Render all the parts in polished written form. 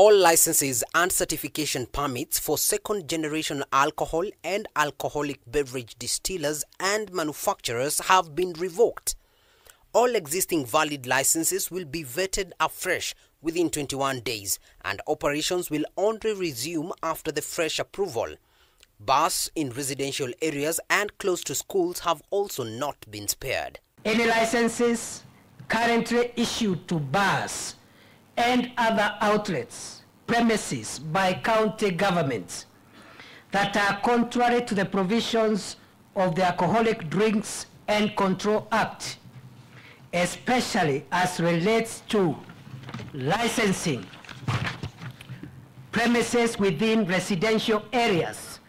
All licenses and certification permits for second-generation alcohol and alcoholic beverage distillers and manufacturers have been revoked. All existing valid licenses will be vetted afresh within 21 days, and operations will only resume after the fresh approval. Bars in residential areas and close to schools have also not been spared. Any licenses currently issued to bars and other outlets, premises by county governments that are contrary to the provisions of the Alcoholic Drinks and Control Act, especially as relates to licensing premises within residential areas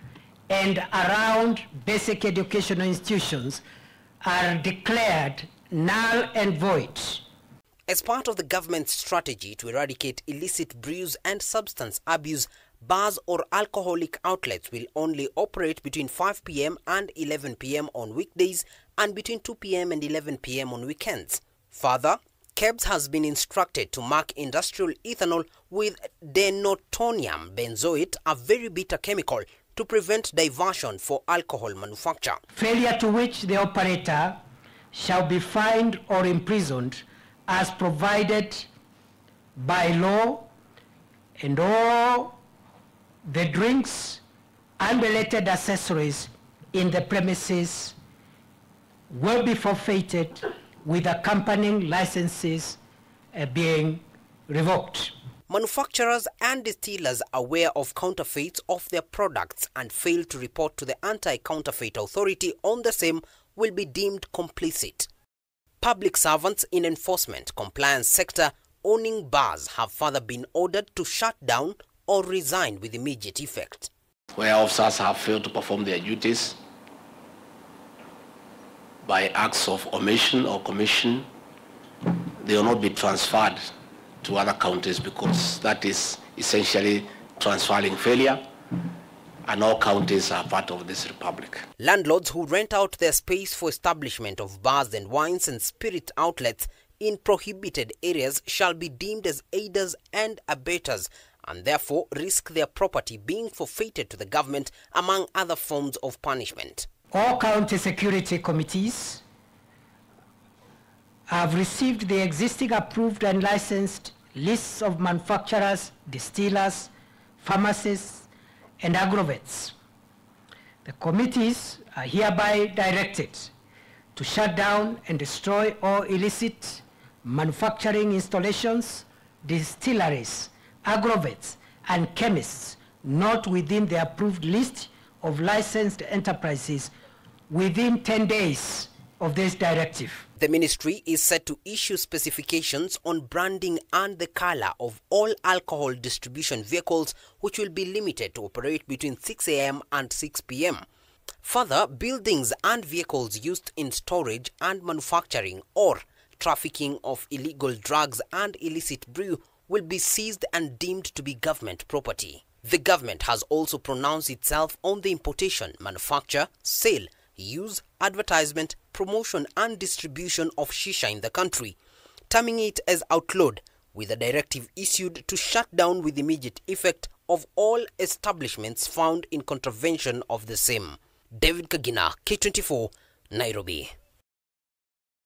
and around basic educational institutions, are declared null and void. As part of the government's strategy to eradicate illicit brews and substance abuse, bars or alcoholic outlets will only operate between 5 p.m. and 11 p.m. on weekdays and between 2 p.m. and 11 p.m. on weekends. Further, KEBS has been instructed to mark industrial ethanol with denatonium benzoate, a very bitter chemical, to prevent diversion for alcohol manufacture. Failure to which the operator shall be fined or imprisoned as provided by law, and all the drinks and related accessories in the premises will be forfeited, with accompanying licenses being revoked. Manufacturers and distillers aware of counterfeits of their products and fail to report to the Anti-Counterfeit Authority on the same will be deemed complicit. Public servants in enforcement compliance sector owning bars have further been ordered to shut down or resign with immediate effect. Where officers have failed to perform their duties by acts of omission or commission, they will not be transferred to other counties, because that is essentially transferring failure, and all counties are part of this republic. Landlords who rent out their space for establishment of bars and wines and spirit outlets in prohibited areas shall be deemed as aiders and abettors, and therefore risk their property being forfeited to the government, among other forms of punishment. All county security committees have received the existing approved and licensed lists of manufacturers, distillers, pharmacists, and agrovets. The committees are hereby directed to shut down and destroy all illicit manufacturing installations, distilleries, agrovets, and chemists not within the approved list of licensed enterprises within 10 days of this directive. The ministry is set to issue specifications on branding and the color of all alcohol distribution vehicles, which will be limited to operate between 6 a.m. and 6 p.m. Further, buildings and vehicles used in storage and manufacturing or trafficking of illegal drugs and illicit brew will be seized and deemed to be government property. The government has also pronounced itself on the importation, manufacture, sale, use, advertisement, promotion and distribution of shisha in the country, terming it as outlawed, with a directive issued to shut down with immediate effect of all establishments found in contravention of the same. David Kagina, K24, Nairobi.